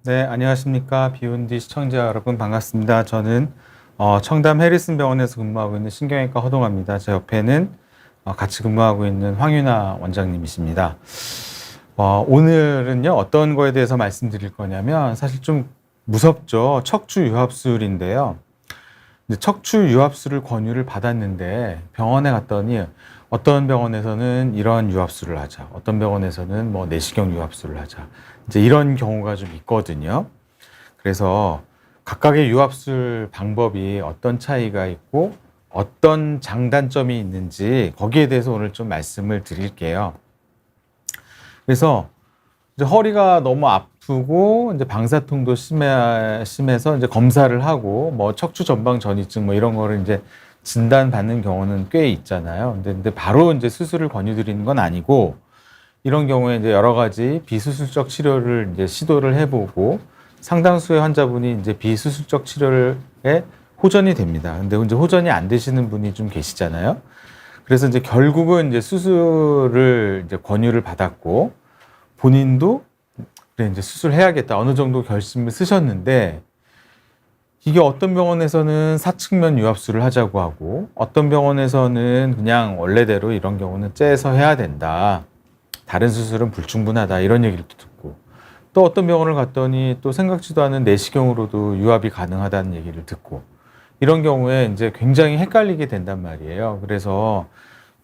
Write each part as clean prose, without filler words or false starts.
네, 안녕하십니까. 비욘디 시청자 여러분 반갑습니다. 저는 청담 해리슨 병원에서 근무하고 있는 신경외과 허동아입니다. 제 옆에는 같이 근무하고 있는 황윤아 원장님이십니다. 오늘은요, 어떤 거에 대해서 말씀드릴 거냐면 사실 좀 무섭죠. 척추 유합술인데요. 이제 척추 유합술을 권유를 받았는데 병원에 갔더니 어떤 병원에서는 이런 유합술을 하자, 어떤 병원에서는 뭐 내시경 유합술을 하자, 이제 이런 경우가 좀 있거든요. 그래서 각각의 유합술 방법이 어떤 차이가 있고 어떤 장단점이 있는지 거기에 대해서 오늘 좀 말씀을 드릴게요. 그래서 이제 허리가 너무 아프고 이제 방사통도 심해서 이제 검사를 하고 뭐 척추 전방 전이증 뭐 이런 거를 이제 진단받는 경우는 꽤 있잖아요. 근데 바로 이제 수술을 권유드리는 건 아니고 이런 경우에 이제 여러 가지 비수술적 치료를 이제 시도를 해보고 상당수의 환자분이 이제 비수술적 치료에 호전이 됩니다. 근데 이제 호전이 안 되시는 분이 좀 계시잖아요. 그래서 이제 결국은 이제 수술을 이제 권유를 받았고 본인도 그래 이제 수술해야겠다 어느 정도 결심을 쓰셨는데 이게 어떤 병원에서는 사측면 유합술을 하자고 하고 어떤 병원에서는 그냥 원래대로 이런 경우는 째서 해야 된다. 다른 수술은 불충분하다 이런 얘기를 듣고 또 어떤 병원을 갔더니 또 생각지도 않은 내시경으로도 유합이 가능하다는 얘기를 듣고 이런 경우에 이제 굉장히 헷갈리게 된단 말이에요. 그래서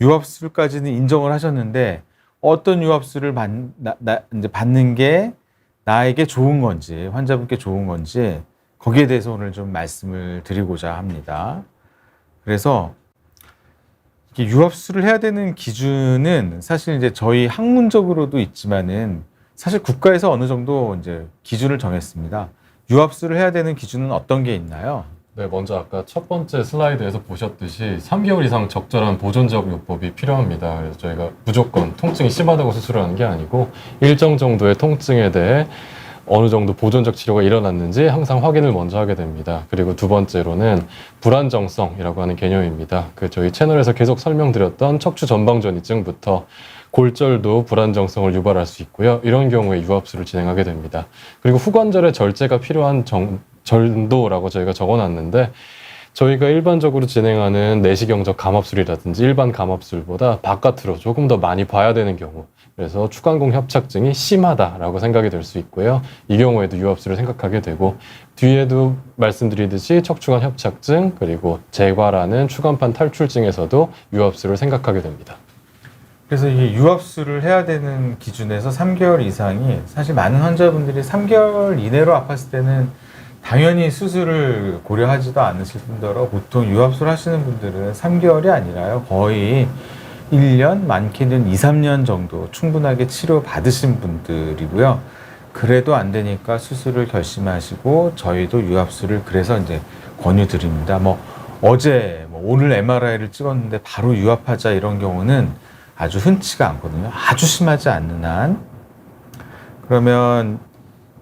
유합술까지는 인정을 하셨는데 어떤 유합술을 이제 받는 게 나에게 좋은 건지 환자분께 좋은 건지 거기에 대해서 오늘 좀 말씀을 드리고자 합니다. 그래서 유합술을 해야 되는 기준은 사실 이제 저희 학문적으로도 있지만은 사실 국가에서 어느 정도 이제 기준을 정했습니다. 유합술을 해야 되는 기준은 어떤 게 있나요? 네, 먼저 아까 첫 번째 슬라이드에서 보셨듯이 3개월 이상 적절한 보존적 요법이 필요합니다. 그래서 저희가 무조건 통증이 심하다고 수술을 하는 게 아니고 일정 정도의 통증에 대해 어느 정도 보존적 치료가 일어났는지 항상 확인을 먼저 하게 됩니다. 그리고 두 번째로는 불안정성이라고 하는 개념입니다. 저희 채널에서 계속 설명드렸던 척추 전방전이증부터 골절도 불안정성을 유발할 수 있고요. 이런 경우에 유합술을 진행하게 됩니다. 그리고 후관절에 절제가 필요한 절도라고 저희가 적어놨는데 저희가 일반적으로 진행하는 내시경적 감압술이라든지 일반 감압술보다 바깥으로 조금 더 많이 봐야 되는 경우, 그래서 추간공 협착증이 심하다라고 생각이 될 수 있고요. 이 경우에도 유합술을 생각하게 되고 뒤에도 말씀드리듯이 척추관 협착증 그리고 재과라는 추간판 탈출증에서도 유합술을 생각하게 됩니다. 그래서 이게 유합술을 해야 되는 기준에서 3개월 이상이 사실 많은 환자분들이 3개월 이내로 아팠을 때는 당연히 수술을 고려하지도 않으실 뿐더러 보통 유합술 하시는 분들은 3개월이 아니라요. 거의 1년, 많게는 2, 3년 정도 충분하게 치료 받으신 분들이고요. 그래도 안 되니까 수술을 결심하시고 저희도 유합술을 그래서 이제 권유드립니다. 오늘 MRI를 찍었는데 바로 유합하자 이런 경우는 아주 흔치가 않거든요. 아주 심하지 않는 한. 그러면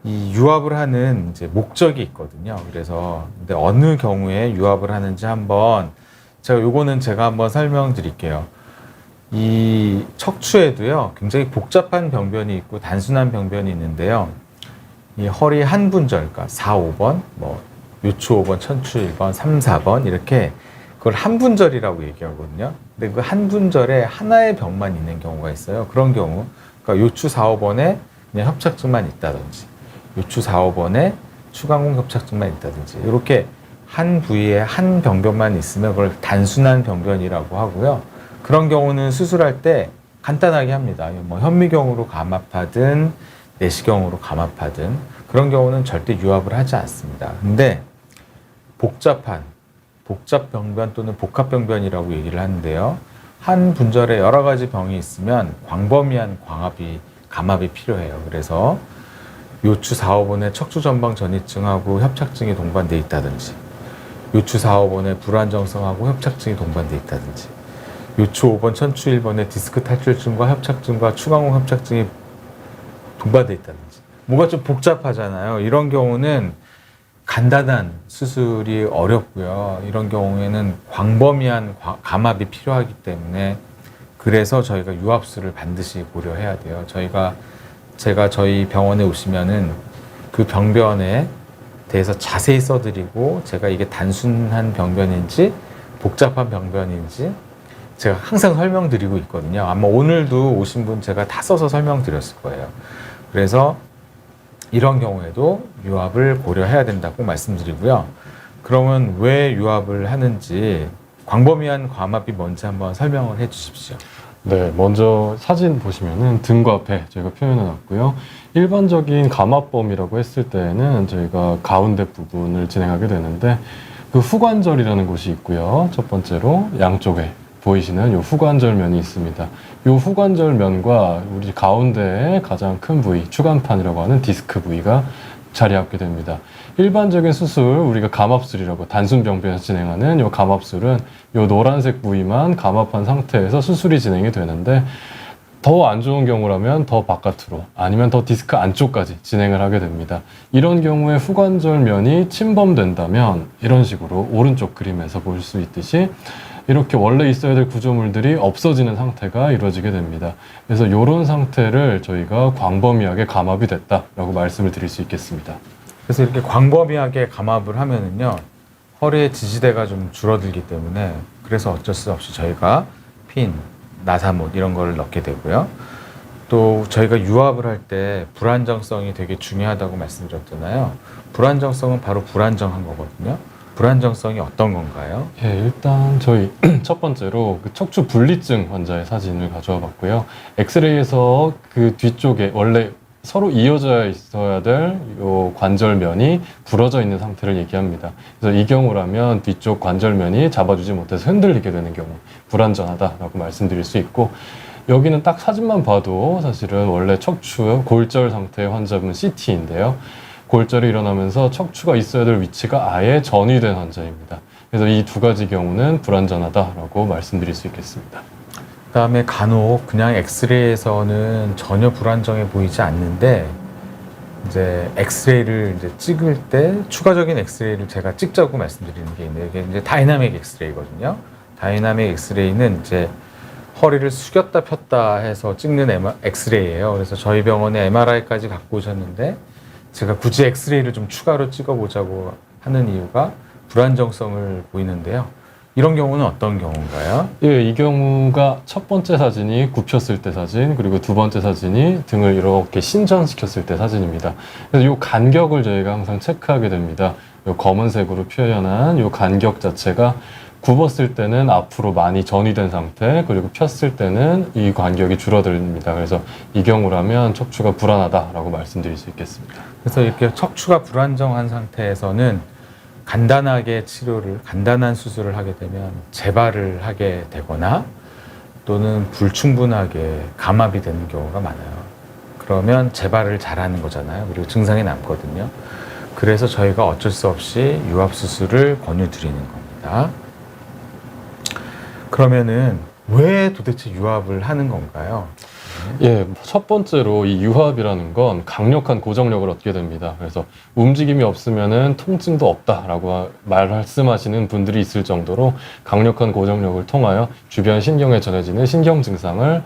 이 유합을 하는 이제 목적이 있거든요. 그래서 근데 어느 경우에 유합을 하는지 요거는 제가 한번 설명드릴게요. 이 척추에도요, 굉장히 복잡한 병변이 있고 단순한 병변이 있는데요. 이 허리 한 분절, 그러니까 4, 5번, 요추 5번, 천추 1번, 3, 4번 이렇게 그걸 한 분절이라고 얘기하거든요. 근데 그 한 분절에 하나의 병만 있는 경우가 있어요. 그런 경우, 그러니까 요추 4, 5번에 그냥 협착증만 있다든지, 요추 4, 5번에 추간공 협착증만 있다든지, 이렇게 한 부위에 한 병변만 있으면 그걸 단순한 병변이라고 하고요. 그런 경우는 수술할 때 간단하게 합니다. 현미경으로 감압하든 내시경으로 감압하든 그런 경우는 절대 유합을 하지 않습니다. 근데 복잡 병변 또는 복합병변이라고 얘기를 하는데요. 한 분절에 여러 가지 병이 있으면 광범위한 감압이 필요해요. 그래서 요추 4, 5번에 척추 전방 전이증하고 협착증이 동반되어 있다든지, 요추 4, 5번에 불안정성하고 협착증이 동반되어 있다든지, 요추 5번, 천추 1번에 디스크 탈출증과 협착증과 추간공 협착증이 동반되어 있다든지, 뭐가 좀 복잡하잖아요. 이런 경우는 간단한 수술이 어렵고요. 이런 경우에는 광범위한 감압이 필요하기 때문에 그래서 저희가 유합술을 반드시 고려해야 돼요. 제가 저희 병원에 오시면은 그 병변에 대해서 자세히 써드리고 제가 이게 단순한 병변인지 복잡한 병변인지 제가 항상 설명드리고 있거든요. 아마 오늘도 오신 분 제가 다 써서 설명드렸을 거예요. 그래서 이런 경우에도 유압을 고려해야 된다고 말씀드리고요. 그러면 왜 유압을 하는지 광범위한 과압이 뭔지 한번 설명을 해 주십시오. 네, 먼저 사진 보시면은 등과 배 저희가 표현해 놨고요. 일반적인 감압범이라고 했을 때는 저희가 가운데 부분을 진행하게 되는데 그 후관절이라는 곳이 있고요. 첫 번째로 양쪽에 보이시는 요 후관절면이 있습니다. 요 후관절면과 우리 가운데에 가장 큰 부위, 추간판이라고 하는 디스크 부위가 자리하게 됩니다. 일반적인 수술, 우리가 감압술이라고 단순 병변에서 진행하는 요 감압술은 요 노란색 부위만 감압한 상태에서 수술이 진행이 되는데 더 안 좋은 경우라면 더 바깥으로 아니면 더 디스크 안쪽까지 진행을 하게 됩니다. 이런 경우에 후관절면이 침범된다면 이런 식으로 오른쪽 그림에서 볼 수 있듯이 이렇게 원래 있어야 될 구조물들이 없어지는 상태가 이루어지게 됩니다. 그래서 이런 상태를 저희가 광범위하게 감압이 됐다라고 말씀을 드릴 수 있겠습니다. 그래서 이렇게 광범위하게 감압을 하면은요, 허리의 지지대가 좀 줄어들기 때문에 그래서 어쩔 수 없이 저희가 핀, 나사못 이런 거를 넣게 되고요. 또 저희가 유압을 할 때 불안정성이 되게 중요하다고 말씀드렸잖아요. 불안정성은 바로 불안정한 거거든요. 불안정성이 어떤 건가요? 예, 일단 저희 첫 번째로 그 척추 분리증 환자의 사진을 가져와 봤고요. 엑스레이에서 그 뒤쪽에 원래 서로 이어져 있어야 될 요 관절면이 부러져 있는 상태를 얘기합니다. 그래서 이 경우라면 뒤쪽 관절면이 잡아주지 못해서 흔들리게 되는 경우 불안전하다라고 말씀드릴 수 있고, 여기는 딱 사진만 봐도 사실은 원래 척추 골절 상태의 환자분 CT인데요. 골절이 일어나면서 척추가 있어야 될 위치가 아예 전이된 환자입니다. 그래서 이 두 가지 경우는 불안전하다라고 말씀드릴 수 있겠습니다. 그다음에 간혹 그냥 엑스레이에서는 전혀 불안정해 보이지 않는데 이제 엑스레이를 이제 찍을 때 추가적인 엑스레이를 제가 찍자고 말씀드리는 게 있는데 이게 이제 다이나믹 엑스레이거든요. 다이나믹 엑스레이는 이제 허리를 숙였다 폈다 해서 찍는 엑스레이예요. 그래서 저희 병원에 MRI까지 갖고 오셨는데 제가 굳이 엑스레이를 좀 추가로 찍어보자고 하는 이유가 불안정성을 보이는데요. 이런 경우는 어떤 경우인가요? 예, 이 경우가 첫 번째 사진이 굽혔을 때 사진, 그리고 두 번째 사진이 등을 이렇게 신전시켰을 때 사진입니다. 그래서 이 간격을 저희가 항상 체크하게 됩니다. 이 검은색으로 표현한 이 간격 자체가 굽었을 때는 앞으로 많이 전이된 상태, 그리고 폈을 때는 이 간격이 줄어듭니다. 그래서 이 경우라면 척추가 불안하다라고 말씀드릴 수 있겠습니다. 그래서 이렇게 척추가 불안정한 상태에서는 간단한 수술을 하게 되면 재발을 하게 되거나 또는 불충분하게 감압이 되는 경우가 많아요. 그러면 재발을 잘하는 거잖아요. 그리고 증상이 남거든요. 그래서 저희가 어쩔 수 없이 유압 수술을 권유드리는 겁니다. 그러면은 왜 도대체 유압을 하는 건가요? 예, 첫 번째로 이 유압이라는 건 강력한 고정력을 얻게 됩니다. 그래서 움직임이 없으면은 통증도 없다라고 말씀하시는 분들이 있을 정도로 강력한 고정력을 통하여 주변 신경에 전해지는 신경 증상을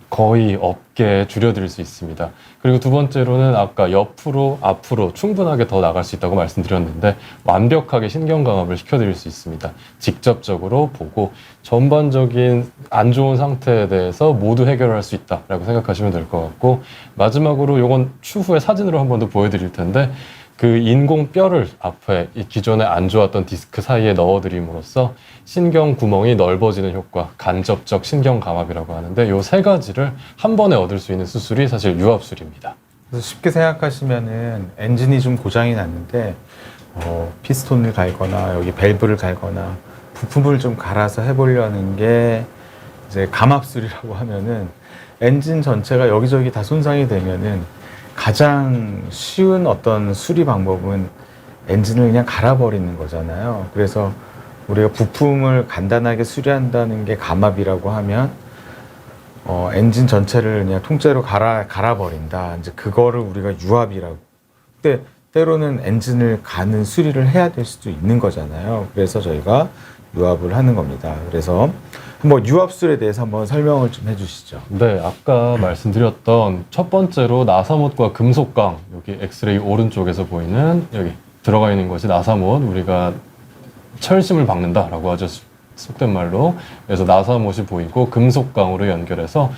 거의 없게 줄여드릴 수 있습니다. 그리고 두 번째로는 아까 옆으로, 앞으로 충분하게 더 나갈 수 있다고 말씀드렸는데 완벽하게 신경 강압을 시켜드릴 수 있습니다. 직접적으로 보고 전반적인 안 좋은 상태에 대해서 모두 해결할 수 있다라고 생각하시면 될 것 같고, 마지막으로 이건 추후에 사진으로 한 번 더 보여드릴 텐데 그 인공뼈를 앞에 이 기존에 안 좋았던 디스크 사이에 넣어드림으로써 신경 구멍이 넓어지는 효과, 간접적 신경 감압이라고 하는데 이 세 가지를 한 번에 얻을 수 있는 수술이 사실 유압술입니다. 그래서 쉽게 생각하시면은 엔진이 좀 고장이 났는데 피스톤을 갈거나 여기 밸브를 갈거나 부품을 좀 갈아서 해보려는 게 이제 감압술이라고 하면은 엔진 전체가 여기저기 다 손상이 되면은 가장 쉬운 어떤 수리 방법은 엔진을 그냥 갈아버리는 거잖아요. 그래서 우리가 부품을 간단하게 수리한다는 게 감압이라고 하면 엔진 전체를 그냥 통째로 갈아버린다. 이제 그거를 우리가 유압이라고. 근데 때로는 엔진을 가는 수리를 해야 될 수도 있는 거잖아요. 그래서 저희가 유압을 하는 겁니다. 그래서 한번 유압술에 대해서 한번 설명을 좀 해주시죠. 네, 아까 말씀드렸던 첫 번째로 나사못과 금속광, 여기 엑스레이 오른쪽에서 보이는 여기 들어가 있는 것이 나사못, 우리가 철심을 박는다라고 하죠. 속된 말로. 그래서 나사못이 보이고 금속광으로 연결해서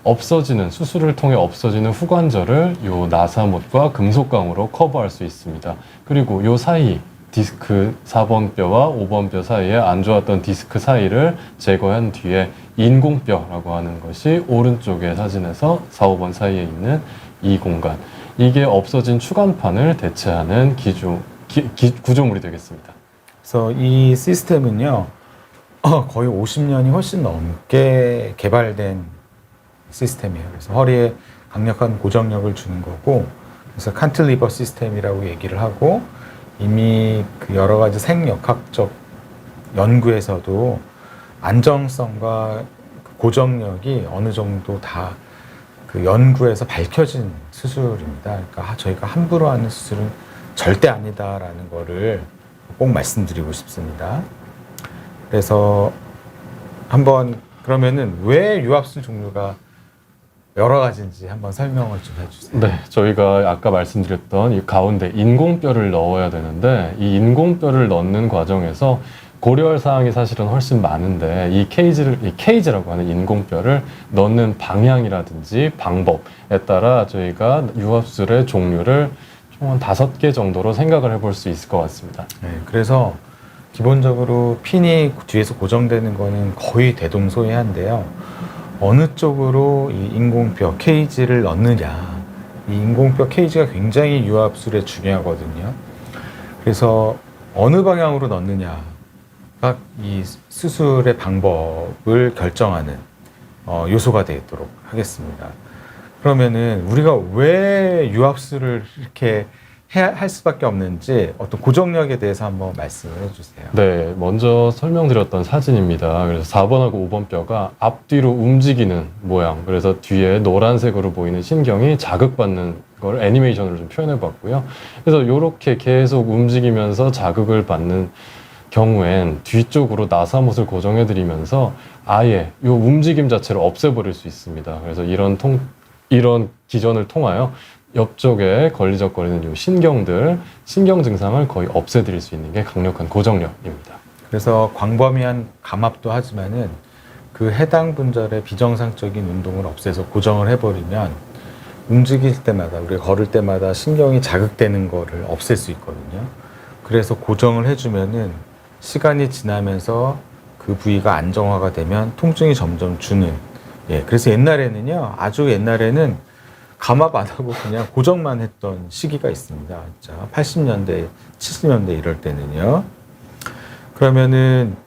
없어지는, 수술을 통해 없어지는 후관절을 요 나사못과 금속광으로 커버할 수 있습니다. 그리고 요 사이 디스크 4번 뼈와 5번 뼈 사이에 안 좋았던 디스크 사이를 제거한 뒤에 인공뼈라고 하는 것이 오른쪽의 사진에서 4, 5번 사이에 있는 이 공간, 이게 없어진 추간판을 대체하는 구조물이 되겠습니다. 그래서 이 시스템은요, 거의 50년이 훨씬 넘게 개발된 시스템이에요. 그래서 허리에 강력한 고정력을 주는 거고, 그래서 칸틸리버 시스템이라고 얘기를 하고, 이미 그 여러 가지 생역학적 연구에서도 안정성과 고정력이 어느 정도 다 그 연구에서 밝혀진 수술입니다. 그러니까 저희가 함부로 하는 수술은 절대 아니다라는 거를 꼭 말씀드리고 싶습니다. 그래서 한번 그러면은 왜 유압술 종류가 여러 가지인지 한번 설명을 좀 해주세요. 네, 저희가 아까 말씀드렸던 이 가운데 인공뼈를 넣어야 되는데, 이 인공뼈를 넣는 과정에서 고려할 사항이 사실은 훨씬 많은데, 이 케이지라고 하는 인공뼈를 넣는 방향이라든지 방법에 따라 저희가 유압술의 종류를 총 한 5개 정도로 생각을 해볼 수 있을 것 같습니다. 네, 그래서 기본적으로 핀이 뒤에서 고정되는 거는 거의 대동소이한데요. 어느 쪽으로 이 인공뼈 케이지를 넣느냐, 이 인공뼈 케이지가 굉장히 유압술에 중요하거든요. 그래서 어느 방향으로 넣느냐가 이 수술의 방법을 결정하는 요소가 되도록 하겠습니다. 그러면은 우리가 왜 유압술을 이렇게 할 수밖에 없는지 어떤 고정력에 대해서 한번 말씀을 해주세요. 네, 먼저 설명드렸던 사진입니다. 그래서 4번하고 5번 뼈가 앞뒤로 움직이는 모양, 그래서 뒤에 노란색으로 보이는 신경이 자극받는 걸 애니메이션으로 좀 표현해 봤고요. 그래서 이렇게 계속 움직이면서 자극을 받는 경우엔 뒤쪽으로 나사못을 고정해 드리면서 아예 이 움직임 자체를 없애버릴 수 있습니다. 그래서 이런 기전을 통하여 옆쪽에 걸리적거리는 요 신경 증상을 거의 없애드릴 수 있는 게 강력한 고정력입니다. 그래서 광범위한 감압도 하지만은 그 해당 분절의 비정상적인 운동을 없애서 고정을 해버리면 움직일 때마다, 우리가 걸을 때마다 신경이 자극되는 거를 없앨 수 있거든요. 그래서 고정을 해주면은 시간이 지나면서 그 부위가 안정화가 되면 통증이 점점 주는, 그래서 옛날에는요, 아주 옛날에는 감압 안 하고 그냥 고정만 했던 시기가 있습니다. 진짜 80년대, 70년대 이럴 때는요. 그러면은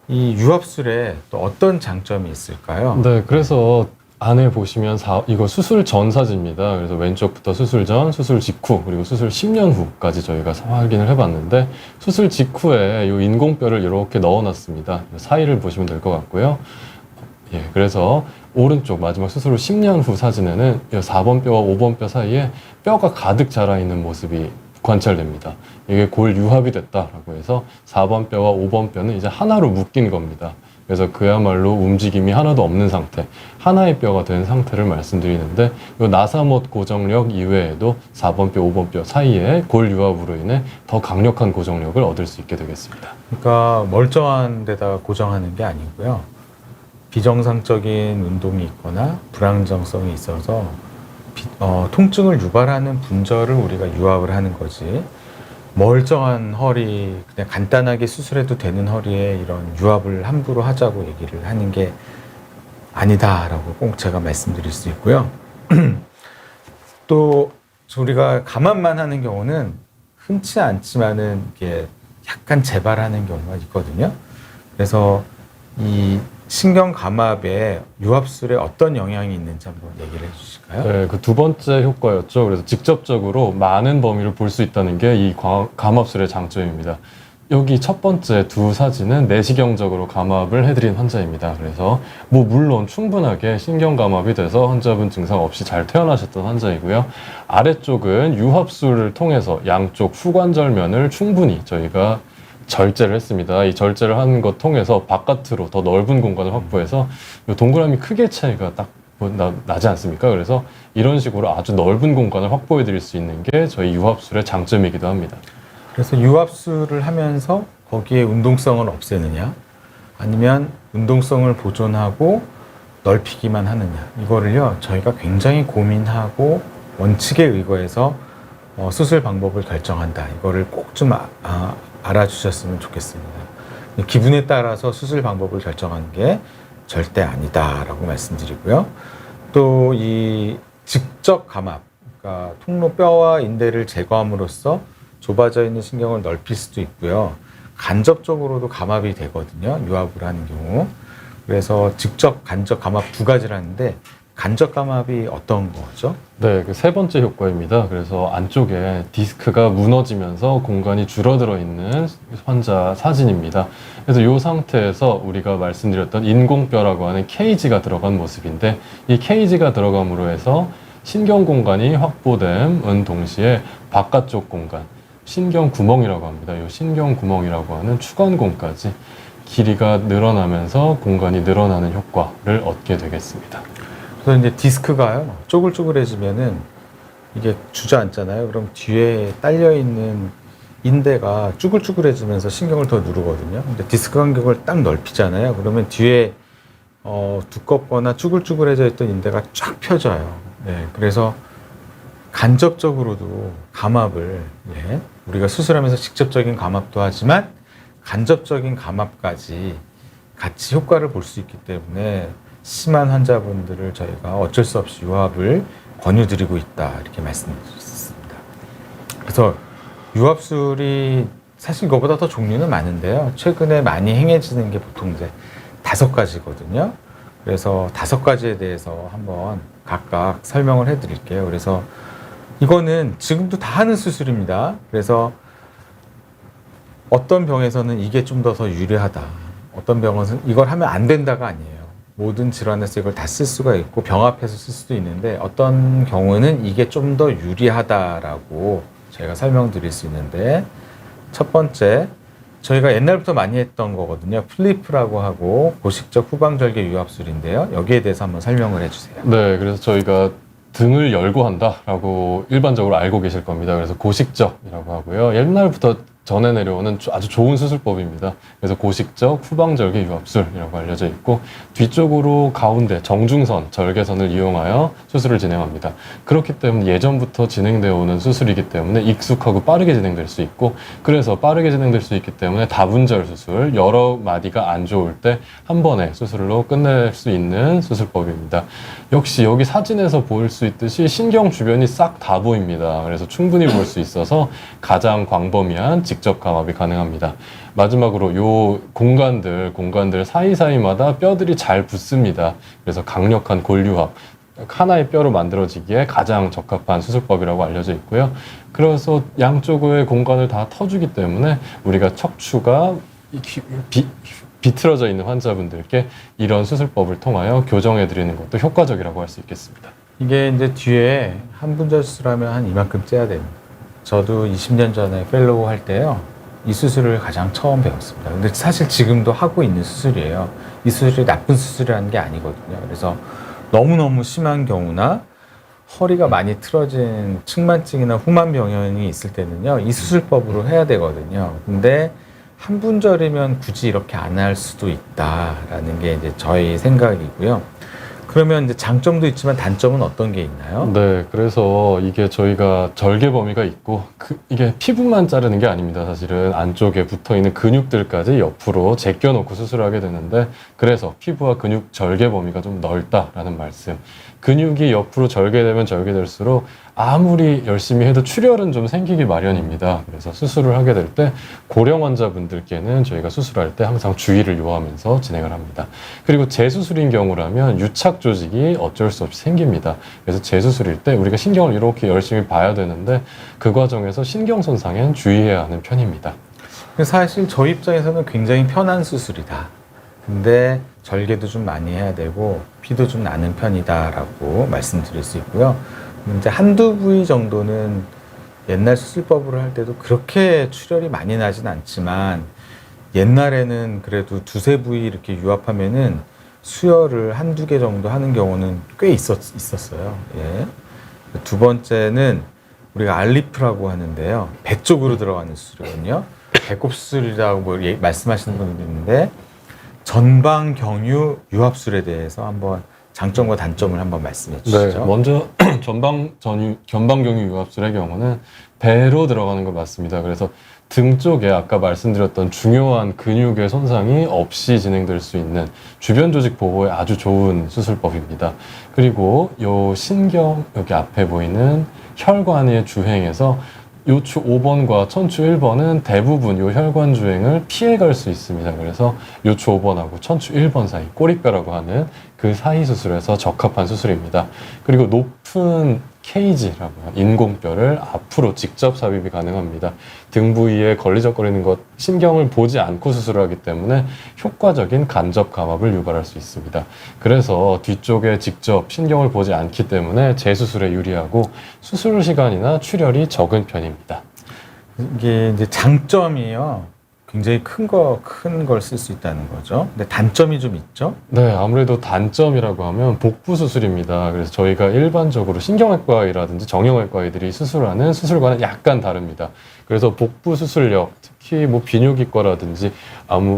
이 유압술에 또 어떤 장점이 있을까요? 네, 그래서 안에 보시면 이거 수술 전 사진입니다. 그래서 왼쪽부터 수술 전, 수술 직후, 그리고 수술 10년 후까지 저희가 확인을 해봤는데, 수술 직후에 이 인공뼈를 이렇게 넣어놨습니다. 사이를 보시면 될 것 같고요. 그래서 오른쪽 마지막 수술 후 10년 후 사진에는 4번 뼈와 5번 뼈 사이에 뼈가 가득 자라있는 모습이 관찰됩니다. 이게 골 유합이 됐다라고 해서 4번 뼈와 5번 뼈는 이제 하나로 묶인 겁니다. 그래서 그야말로 움직임이 하나도 없는 상태, 하나의 뼈가 된 상태를 말씀드리는데, 이 나사못 고정력 이외에도 4번 뼈, 5번 뼈 사이에 골 유합으로 인해 더 강력한 고정력을 얻을 수 있게 되겠습니다. 그러니까 멀쩡한 데다가 고정하는 게 아니고요. 비정상적인 운동이 있거나 불안정성이 있어서 통증을 유발하는 분절을 우리가 유압을 하는 거지, 멀쩡한 허리, 그냥 간단하게 수술해도 되는 허리에 이런 유압을 함부로 하자고 얘기를 하는 게 아니다라고 꼭 제가 말씀드릴 수 있고요. 또 우리가 감압만 하는 경우는 흔치 않지만은 이게 약간 재발하는 경우가 있거든요. 그래서 이 신경 감압에 유압술에 어떤 영향이 있는지 한번 얘기를 해주실까요? 네, 그 두 번째 효과였죠. 그래서 직접적으로 많은 범위를 볼 수 있다는 게 이 감압술의 장점입니다. 여기 첫 번째 두 사진은 내시경적으로 감압을 해드린 환자입니다. 그래서 물론 충분하게 신경 감압이 돼서 환자분 증상 없이 잘 퇴원하셨던 환자이고요. 아래쪽은 유압술을 통해서 양쪽 후관절면을 충분히 저희가 절제를 했습니다. 이 절제를 하는 것 통해서 바깥으로 더 넓은 공간을 확보해서 이 동그라미 크기의 차이가 딱 나지 않습니까? 그래서 이런 식으로 아주 넓은 공간을 확보해 드릴 수 있는 게 저희 유압술의 장점이기도 합니다. 그래서 유압술을 하면서 거기에 운동성을 없애느냐, 아니면 운동성을 보존하고 넓히기만 하느냐, 이거를요 저희가 굉장히 고민하고 원칙에 의거해서 수술 방법을 결정한다. 이거를 꼭 좀 알아주셨으면 좋겠습니다. 기분에 따라서 수술 방법을 결정하는 게 절대 아니다라고 말씀드리고요. 또 이 직접 감압, 그러니까 통로뼈와 인대를 제거함으로써 좁아져 있는 신경을 넓힐 수도 있고요. 간접적으로도 감압이 되거든요. 유압을 하는 경우. 그래서 직접, 간접 감압 두 가지를 하는데 간접 감압이 어떤 거죠? 네, 그 세 번째 효과입니다. 그래서 안쪽에 디스크가 무너지면서 공간이 줄어들어 있는 환자 사진입니다. 그래서 이 상태에서 우리가 말씀드렸던 인공뼈라고 하는 케이지가 들어간 모습인데, 이 케이지가 들어감으로 해서 신경 공간이 확보됨은 동시에 바깥쪽 공간, 신경 구멍이라고 합니다. 이 신경 구멍이라고 하는 추간공까지 길이가 늘어나면서 공간이 늘어나는 효과를 얻게 되겠습니다. 그래서 이제 디스크가요 쪼글쪼글해지면은 이게 주저앉잖아요. 그럼 뒤에 딸려 있는 인대가 쭈글쭈글해지면서 신경을 더 누르거든요. 근데 디스크 간격을 딱 넓히잖아요. 그러면 뒤에 두껍거나 쭈글쭈글해져 있던 인대가 쫙 펴져요. 네, 그래서 간접적으로도 감압을 우리가 수술하면서 직접적인 감압도 하지만 간접적인 감압까지 같이 효과를 볼 수 있기 때문에 심한 환자분들을 저희가 어쩔 수 없이 유압을 권유드리고 있다, 이렇게 말씀드렸습니다. 그래서 유압술이 사실 이거보다 더 종류는 많은데요. 최근에 많이 행해지는 게 보통 이제 5가지거든요. 그래서 5가지에 대해서 한번 각각 설명을 해드릴게요. 그래서 이거는 지금도 다 하는 수술입니다. 그래서 어떤 병에서는 이게 좀 더 유리하다, 어떤 병은 이걸 하면 안 된다가 아니에요. 모든 질환에서 이걸 다 쓸 수가 있고 병 앞에서 쓸 수도 있는데, 어떤 경우는 이게 좀 더 유리하다라고 저희가 설명드릴 수 있는데, 첫 번째 저희가 옛날부터 많이 했던 거거든요. 플리프라고 하고 고식적 후방절개 유압술인데요. 여기에 대해서 한번 설명을 해주세요. 네, 그래서 저희가 등을 열고 한다라고 일반적으로 알고 계실 겁니다. 그래서 고식적이라고 하고요. 옛날부터 전해 내려오는 아주 좋은 수술법입니다. 그래서 고식적 후방절개 유압술이라고 알려져 있고, 뒤쪽으로 가운데 정중선, 절개선을 이용하여 수술을 진행합니다. 그렇기 때문에 예전부터 진행되어 오는 수술이기 때문에 익숙하고 빠르게 진행될 수 있고, 그래서 빠르게 진행될 수 있기 때문에 다분절 수술, 여러 마디가 안 좋을 때 한 번에 수술로 끝낼 수 있는 수술법입니다. 역시 여기 사진에서 볼 수 있듯이 신경 주변이 싹 다 보입니다. 그래서 충분히 볼 수 있어서 가장 광범위한 직접 감압이 가능합니다. 마지막으로 요 공간들 사이사이마다 뼈들이 잘 붙습니다. 그래서 강력한 골유합, 하나의 뼈로 만들어지기에 가장 적합한 수술법이라고 알려져 있고요. 그래서 양쪽의 공간을 다 터주기 때문에 우리가 척추가 비틀어져 있는 환자분들께 이런 수술법을 통하여 교정해 드리는 것도 효과적이라고 할 수 있겠습니다. 이게 이제 뒤에 한 분절 수술하면 한 이만큼 째야 됩니다. 저도 20년 전에 펠로우 할 때요, 이 수술을 가장 처음 배웠습니다. 근데 사실 지금도 하고 있는 수술이에요. 이 수술이 나쁜 수술이라는 게 아니거든요. 그래서 너무너무 심한 경우나 허리가 많이 틀어진 측만증이나 후만병현이 있을 때는요, 이 수술법으로 해야 되거든요. 근데 한 분절이면 굳이 이렇게 안 할 수도 있다라는 게 이제 저희 생각이고요. 그러면 이제 장점도 있지만 단점은 어떤 게 있나요? 네, 그래서 이게 저희가 절개 범위가 있고, 이게 피부만 자르는 게 아닙니다. 사실은 안쪽에 붙어 있는 근육들까지 옆으로 제껴놓고 수술하게 되는데, 그래서 피부와 근육 절개 범위가 좀 넓다라는 말씀. 근육이 옆으로 절개되면 절개될수록 아무리 열심히 해도 출혈은 좀 생기기 마련입니다. 그래서 수술을 하게 될 때 고령 환자분들께는 저희가 수술할 때 항상 주의를 요하면서 진행을 합니다. 그리고 재수술인 경우라면 유착 조직이 어쩔 수 없이 생깁니다. 그래서 재수술일 때 우리가 신경을 이렇게 열심히 봐야 되는데, 그 과정에서 신경 손상엔 주의해야 하는 편입니다. 사실 저희 입장에서는 굉장히 편한 수술이다. 근데 절개도 좀 많이 해야 되고 피도 좀 나는 편이다라고 말씀드릴 수 있고요. 이제 한두 부위 정도는 옛날 수술법으로 할 때도 그렇게 출혈이 많이 나진 않지만 옛날에는 그래도 두세 부위 이렇게 유압하면은 수혈을 한두 개 정도 하는 경우는 꽤 있었어요. 예. 두 번째는 우리가 알리프라고 하는데요. 배 쪽으로 들어가는 수술이거든요. 배꼽 수술이라고 뭐 말씀하시는 분들이 있는데 전방경유 유압술에 대해서 한번 장점과 단점을 한번 말씀해 주시죠. 네, 먼저 견방경유 유압술의 경우는 배로 들어가는 거 맞습니다. 그래서 등 쪽에 아까 말씀드렸던 중요한 근육의 손상이 없이 진행될 수 있는 주변 조직 보호에 아주 좋은 수술법입니다. 그리고 요 신경 여기 앞에 보이는 혈관의 주행에서 요추 5번과 천추 1번은 대부분 요 혈관 주행을 피해갈 수 있습니다. 그래서 요추 5번하고 천추 1번 사이, 꼬리뼈라고 하는 그 사이 수술에서 적합한 수술입니다. 그리고 높은 케이지라고 하는 인공뼈를 앞으로 직접 삽입이 가능합니다. 등 부위에 걸리적거리는 것, 신경을 보지 않고 수술을 하기 때문에 효과적인 간접 감압을 유발할 수 있습니다. 그래서 뒤쪽에 직접 신경을 보지 않기 때문에 재수술에 유리하고 수술 시간이나 출혈이 적은 편입니다. 이게 이제 장점이요. 굉장히 큰 걸 쓸 수 있다는 거죠. 근데 단점이 좀 있죠? 네, 아무래도 단점이라고 하면 복부 수술입니다. 그래서 저희가 일반적으로 신경외과의라든지 정형외과의들이 수술하는 수술과는 약간 다릅니다. 그래서 복부 수술력, 특히 뭐 비뇨기과라든지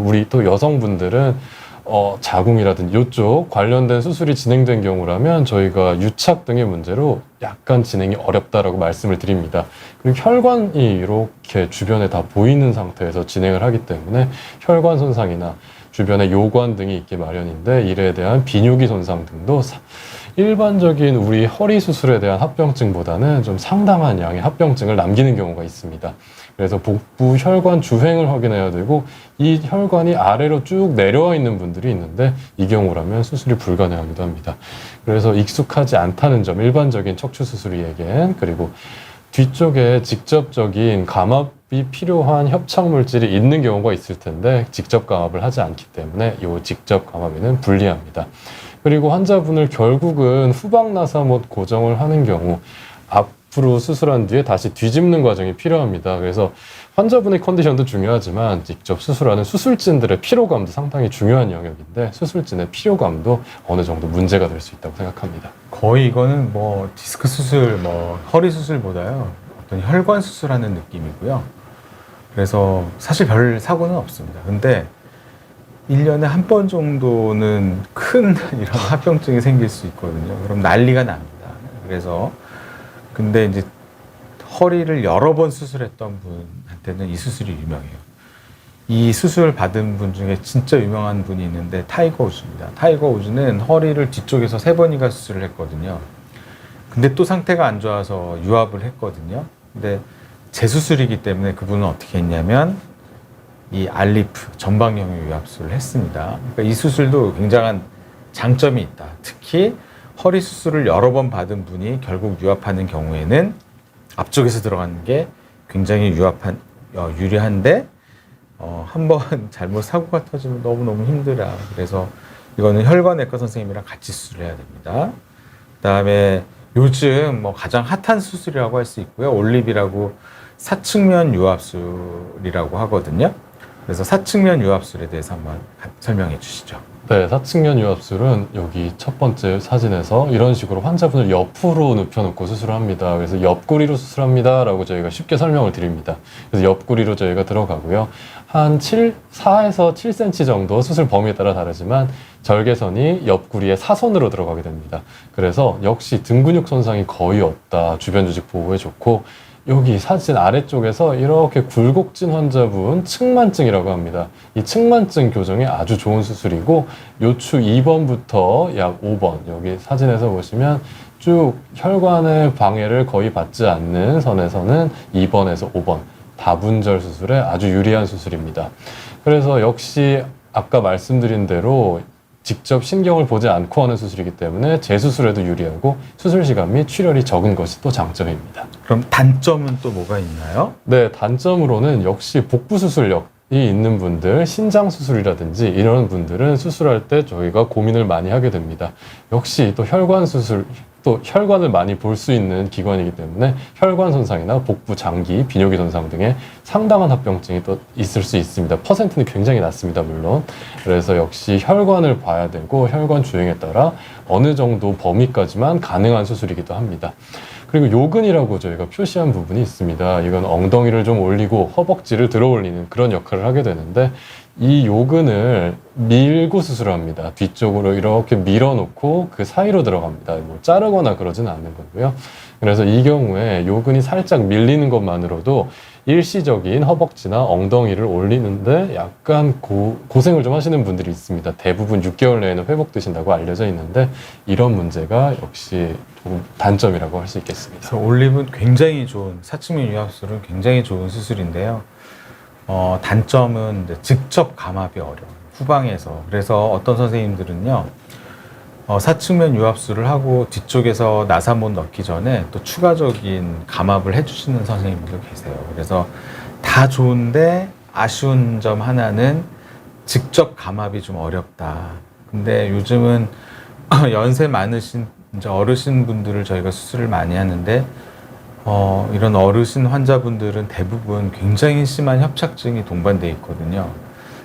우리 또 여성분들은 자궁이라든지 이쪽 관련된 수술이 진행된 경우라면 저희가 유착 등의 문제로 약간 진행이 어렵다라고 말씀을 드립니다. 그리고 혈관이 이렇게 주변에 다 보이는 상태에서 진행을 하기 때문에 혈관 손상이나 주변에 요관 등이 있기 마련인데 이에 대한 비뇨기 손상 등도 일반적인 우리 허리 수술에 대한 합병증보다는 좀 상당한 양의 합병증을 남기는 경우가 있습니다. 그래서 복부 혈관 주행을 확인해야 되고 이 혈관이 아래로 쭉 내려와 있는 분들이 있는데 이 경우라면 수술이 불가능하기도 합니다. 그래서 익숙하지 않다는 점, 일반적인 척추 수술이에겐. 그리고 뒤쪽에 직접적인 감압이 필요한 협착 물질이 있는 경우가 있을 텐데 직접 감압을 하지 않기 때문에 이 직접 감압에는 불리합니다. 그리고 환자분을 결국은 후방 나사못 고정을 하는 경우 앞으로 수술한 뒤에 다시 뒤집는 과정이 필요합니다. 그래서 환자분의 컨디션도 중요하지만 직접 수술하는 수술진들의 피로감도 상당히 중요한 영역인데 수술진의 피로감도 어느 정도 문제가 될 수 있다고 생각합니다. 거의 이거는 뭐 디스크 수술, 뭐 허리 수술보다요. 어떤 혈관 수술하는 느낌이고요. 그래서 사실 별 사고는 없습니다. 근데 1년에 한 번 정도는 큰 이런 합병증이 생길 수 있거든요. 그럼 난리가 납니다. 그래서 근데 이제 허리를 여러 번 수술했던 분한테는 이 수술이 유명해요. 이 수술 받은 분 중에 진짜 유명한 분이 있는데 타이거 우즈입니다. 타이거 우즈는 허리를 뒤쪽에서 3번인가 수술을 했거든요. 근데 또 상태가 안 좋아서 유압을 했거든요. 근데 재수술이기 때문에 그분은 어떻게 했냐면 이 알리프, 전방경유 유압술을 했습니다. 그러니까 이 수술도 굉장한 장점이 있다. 특히 허리 수술을 여러 번 받은 분이 결국 유압하는 경우에는 앞쪽에서 들어가는 게 굉장히 유리한데 한 번 잘못 사고가 터지면 너무너무 힘들어. 그래서 이거는 혈관내과 선생님이랑 같이 수술을 해야 됩니다. 그다음에 요즘 뭐 가장 핫한 수술이라고 할 수 있고요. 올립이라고 사측면 유압술이라고 하거든요. 그래서 사측면 유압술에 대해서 한번 설명해 주시죠. 네, 사측면 유압술은 여기 첫 번째 사진에서 이런 식으로 환자분을 옆으로 눕혀놓고 수술을 합니다. 그래서 옆구리로 수술합니다 라고 저희가 쉽게 설명을 드립니다. 그래서 옆구리로 저희가 들어가고요. 한 4에서 7cm 정도 수술 범위에 따라 다르지만 절개선이 옆구리에 사선으로 들어가게 됩니다. 그래서 역시 등 근육 손상이 거의 없다. 주변 조직 보호에 좋고 여기 사진 아래쪽에서 이렇게 굴곡진 환자분 측만증이라고 합니다. 이 측만증 교정에 아주 좋은 수술이고 요추 2번부터 약 5번 여기 사진에서 보시면 쭉 혈관의 방해를 거의 받지 않는 선에서는 2번에서 5번 다분절 수술에 아주 유리한 수술입니다. 그래서 역시 아까 말씀드린 대로 직접 신경을 보지 않고 하는 수술이기 때문에 재수술에도 유리하고 수술 시간 및 출혈이 적은 것이 또 장점입니다. 그럼 단점은 또 뭐가 있나요? 네, 단점으로는 역시 복부 수술력 있는 분들, 신장 수술이라든지 이런 분들은 수술할 때 저희가 고민을 많이 하게 됩니다. 역시 또 혈관 수술, 또 혈관을 많이 볼 수 있는 기관이기 때문에 혈관 손상이나 복부, 장기, 비뇨기 손상 등의 상당한 합병증이 또 있을 수 있습니다. 퍼센트는 굉장히 낮습니다, 물론. 그래서 역시 혈관을 봐야 되고 혈관 주행에 따라 어느 정도 범위까지만 가능한 수술이기도 합니다. 그리고 요근이라고 저희가 표시한 부분이 있습니다. 이건 엉덩이를 좀 올리고 허벅지를 들어 올리는 그런 역할을 하게 되는데, 이 요근을 밀고 수술합니다. 뒤쪽으로 이렇게 밀어놓고 그 사이로 들어갑니다. 뭐 자르거나 그러진 않는 거고요. 그래서 이 경우에 요근이 살짝 밀리는 것만으로도 일시적인 허벅지나 엉덩이를 올리는데 약간 고생을 좀 하시는 분들이 있습니다. 대부분 6개월 내에는 회복되신다고 알려져 있는데, 이런 문제가 역시 조금 단점이라고 할 수 있겠습니다. 그래서 올림은 굉장히 좋은, 사측면 유압술은 굉장히 좋은 수술인데요. 단점은 이제 직접 감압이 어려워요. 후방에서. 그래서 어떤 선생님들은요, 사측면 유압술을 하고 뒤쪽에서 나사못 넣기 전에 또 추가적인 감압을 해주시는 선생님들도 계세요. 그래서 다 좋은데 아쉬운 점 하나는 직접 감압이 좀 어렵다. 근데 요즘은 연세 많으신 이제 어르신 분들을 저희가 수술을 많이 하는데, 이런 어르신 환자분들은 대부분 굉장히 심한 협착증이 동반되어 있거든요.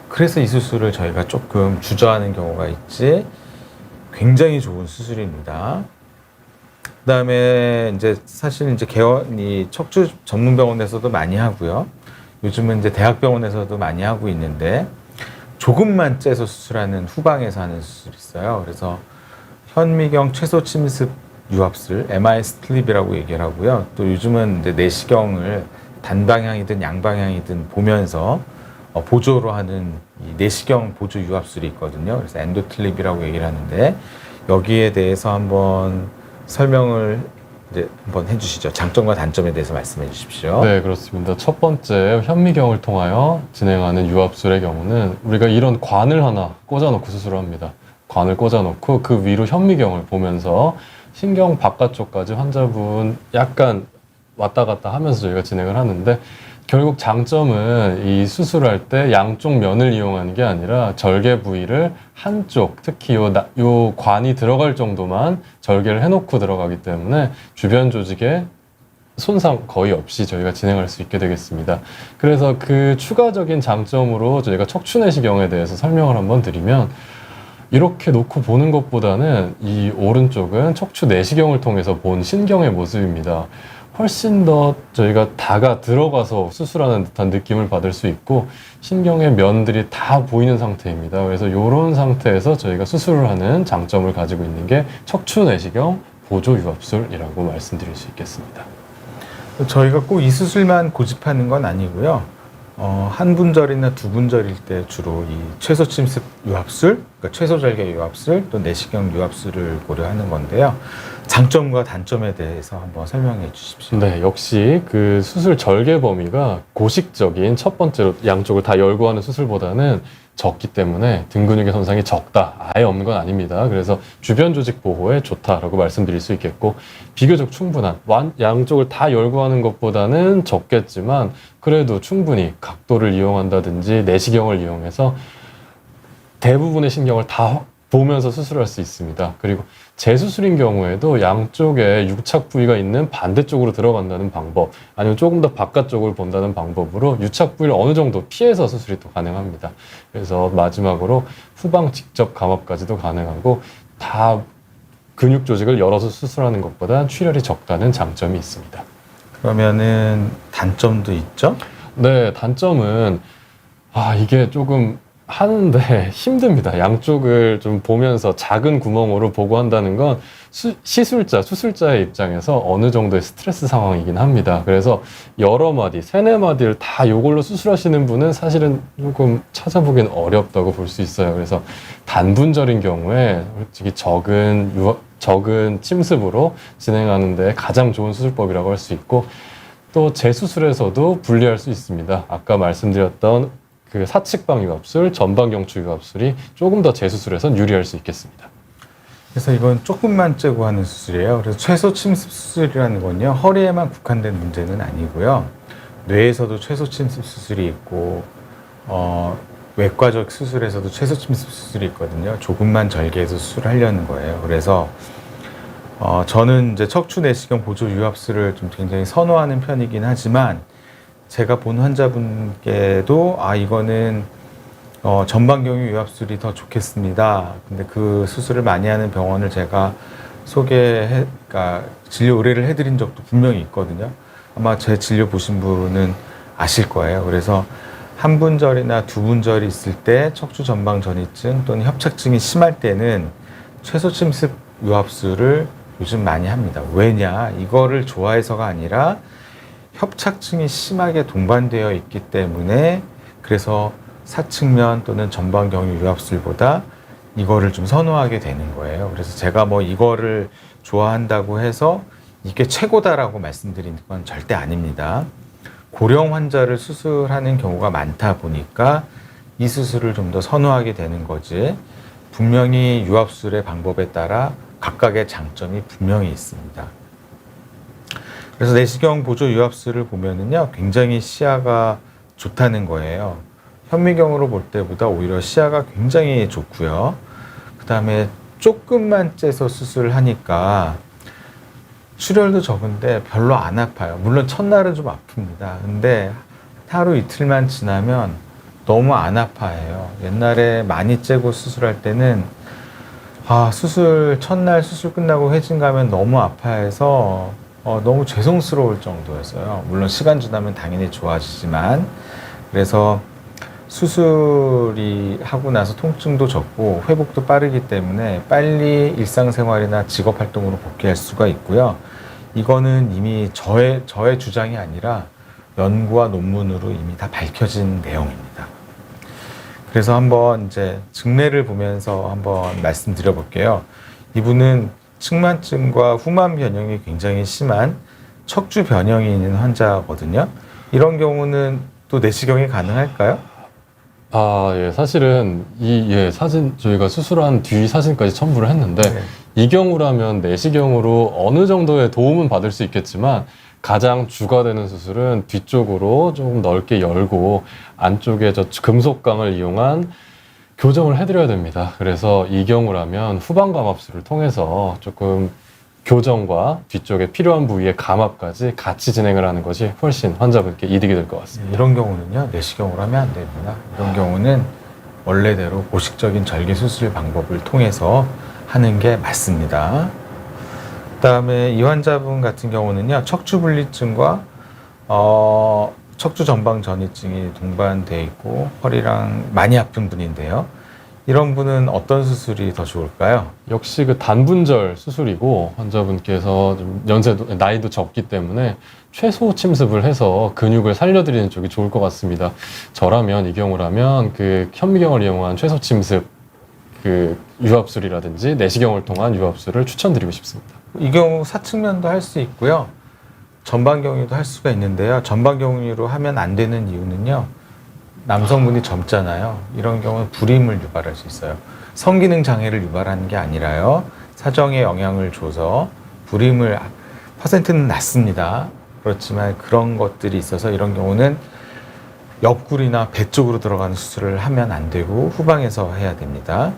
그래서 이 수술을 저희가 조금 주저하는 경우가 있지, 굉장히 좋은 수술입니다. 그 다음에 이제 사실 이제 이 척추 전문 병원에서도 많이 하고요. 요즘은 이제 대학병원에서도 많이 하고 있는데, 조금만 째서 수술하는 후방에서 하는 수술이 있어요. 그래서 현미경 최소 침습 유압술, MIS 클립이라고 얘기를 하고요. 또 요즘은 이제 내시경을 단방향이든 양방향이든 보면서 보조로 하는 이 내시경 보조 유압술이 있거든요. 그래서 엔도클립이라고 얘기를 하는데, 여기에 대해서 한번 설명을 이제 한번 해주시죠. 장점과 단점에 대해서 말씀해 주십시오. 네, 그렇습니다. 첫 번째, 현미경을 통하여 진행하는 유압술의 경우는 우리가 이런 관을 하나 꽂아놓고 수술을 합니다. 관을 꽂아놓고 그 위로 현미경을 보면서 신경 바깥쪽까지 환자분 약간 왔다 갔다 하면서 저희가 진행을 하는데, 결국 장점은 이 수술할 때 양쪽 면을 이용하는 게 아니라 절개 부위를 한쪽, 특히 요 관이 들어갈 정도만 절개를 해놓고 들어가기 때문에 주변 조직에 손상 거의 없이 저희가 진행할 수 있게 되겠습니다. 그래서 그 추가적인 장점으로 저희가 척추 내시경에 대해서 설명을 한번 드리면, 이렇게 놓고 보는 것보다는 이 오른쪽은 척추 내시경을 통해서 본 신경의 모습입니다. 훨씬 더 저희가 다가 들어가서 수술하는 듯한 느낌을 받을 수 있고, 신경의 면들이 다 보이는 상태입니다. 그래서 이런 상태에서 저희가 수술을 하는 장점을 가지고 있는 게 척추 내시경 보조 유압술이라고 말씀드릴 수 있겠습니다. 저희가 꼭 이 수술만 고집하는 건 아니고요. 한 분절이나 두 분절일 때 주로 이 최소 침습 유압술, 그러니까 최소 절개 유압술, 또 내시경 유압술을 고려하는 건데요. 장점과 단점에 대해서 한번 설명해 주십시오. 네, 역시 그 수술 절개 범위가 고식적인 첫 번째로 양쪽을 다 열고 하는 수술보다는 적기 때문에 등 근육의 손상이 적다, 아예 없는 건 아닙니다. 그래서 주변 조직 보호에 좋다라고 말씀드릴 수 있겠고, 비교적 충분한, 양쪽을 다 열고 하는 것보다는 적겠지만 그래도 충분히 각도를 이용한다든지 내시경을 이용해서 대부분의 신경을 다 보면서 수술할 수 있습니다. 그리고 재수술인 경우에도 양쪽에 유착 부위가 있는 반대쪽으로 들어간다는 방법, 아니면 조금 더 바깥쪽을 본다는 방법으로 유착 부위를 어느 정도 피해서 수술이 또 가능합니다. 그래서 마지막으로 후방 직접 감압까지도 가능하고, 다 근육 조직을 열어서 수술하는 것보다 출혈이 적다는 장점이 있습니다. 그러면은 단점도 있죠? 네, 단점은 이게 조금 하는데 힘듭니다. 양쪽을 좀 보면서 작은 구멍으로 보고 한다는 건 수술자의 입장에서 어느 정도의 스트레스 상황이긴 합니다. 그래서 여러 마디, 세네 마디를 다 이걸로 수술하시는 분은 사실은 조금 찾아보기는 어렵다고 볼 수 있어요. 그래서 단분절인 경우에 솔직히 적은 침습으로 진행하는 데 가장 좋은 수술법이라고 할 수 있고, 또 재수술에서도 분리할 수 있습니다. 아까 말씀드렸던 그 사측방 유압술, 전방 경추 유압술이 조금 더 재수술에선 유리할 수 있겠습니다. 그래서 이건 조금만 째고 하는 수술이에요. 그래서 최소 침습 수술이라는 건요, 허리에만 국한된 문제는 아니고요. 뇌에서도 최소 침습 수술이 있고, 외과적 수술에서도 최소침습 수술이 있거든요. 조금만 절개해서 수술하려는 거예요. 그래서 저는 이제 척추 내시경 보조 유압술을 좀 굉장히 선호하는 편이긴 하지만 제가 본 환자분께도 이거는 전방경유 유압술이 더 좋겠습니다. 근데 그 수술을 많이 하는 병원을 제가 그러니까 진료 의뢰를 해드린 적도 분명히 있거든요. 아마 제 진료 보신 분은 아실 거예요. 그래서 한 분절이나 두 분절이 있을 때 척추 전방 전이증 또는 협착증이 심할 때는 최소 침습 유압술을 요즘 많이 합니다. 왜냐? 이거를 좋아해서가 아니라 협착증이 심하게 동반되어 있기 때문에 그래서 사측면 또는 전방 경유 유압술보다 이거를 좀 선호하게 되는 거예요. 그래서 제가 뭐 이거를 좋아한다고 해서 이게 최고다라고 말씀드리는 건 절대 아닙니다. 고령 환자를 수술하는 경우가 많다 보니까 이 수술을 좀 더 선호하게 되는 거지. 분명히 유압술의 방법에 따라 각각의 장점이 분명히 있습니다. 그래서 내시경 보조 유압술을 보면은요, 굉장히 시야가 좋다는 거예요. 현미경으로 볼 때보다 오히려 시야가 굉장히 좋고요. 그 다음에 조금만 째서 수술을 하니까 출혈도 적은데 별로 안 아파요. 물론 첫날은 좀 아픕니다. 근데 하루 이틀만 지나면 너무 안 아파해요. 옛날에 많이 째고 수술할 때는 첫날 수술 끝나고 회진 가면 너무 아파해서 너무 죄송스러울 정도였어요. 물론 시간 지나면 당연히 좋아지지만 그래서 수술이 하고 나서 통증도 적고 회복도 빠르기 때문에 빨리 일상생활이나 직업활동으로 복귀할 수가 있고요. 이거는 이미 저의 주장이 아니라 연구와 논문으로 이미 다 밝혀진 내용입니다. 그래서 한번 이제 증례를 보면서 한번 말씀드려 볼게요. 이분은 측만증과 후만 변형이 굉장히 심한 척추 변형이 있는 환자거든요. 이런 경우는 또 내시경이 가능할까요? 예, 사실은 사진 저희가 수술한 뒤 사진까지 첨부를 했는데 네. 이 경우라면 내시경으로 어느 정도의 도움은 받을 수 있겠지만 가장 주가 되는 수술은 뒤쪽으로 조금 넓게 열고 안쪽에 저 금속강을 이용한 교정을 해드려야 됩니다. 그래서 이 경우라면 후방 감압술을 통해서 조금 교정과 뒤쪽에 필요한 부위의 감압까지 같이 진행을 하는 것이 훨씬 환자분께 이득이 될 것 같습니다. 이런 경우는요, 내시경으로 하면 안 됩니다. 이런 경우는 원래대로 고식적인 절개 수술 방법을 통해서 하는 게 맞습니다. 그다음에 이 환자분 같은 경우는요, 척추 분리증과 척추 전방 전이증이 동반돼 있고 허리랑 많이 아픈 분인데요. 이런 분은 어떤 수술이 더 좋을까요? 역시 그 단분절 수술이고 환자분께서 좀 나이도 적기 때문에 최소 침습을 해서 근육을 살려드리는 쪽이 좋을 것 같습니다. 저라면 이 경우라면 그 현미경을 이용한 최소 침습 그 유압술이라든지 내시경을 통한 유압술을 추천드리고 싶습니다. 이 경우 사측면도 할 수 있고요. 전방경유도 할 수가 있는데요. 전방경유로 하면 안 되는 이유는요. 남성분이 젊잖아요. 이런 경우는 불임을 유발할 수 있어요. 성기능 장애를 유발하는 게 아니라요. 사정에 영향을 줘서 불임을 퍼센트는 낮습니다. 그렇지만 그런 것들이 있어서 이런 경우는 옆구리나 배 쪽으로 들어가는 수술을 하면 안 되고 후방에서 해야 됩니다.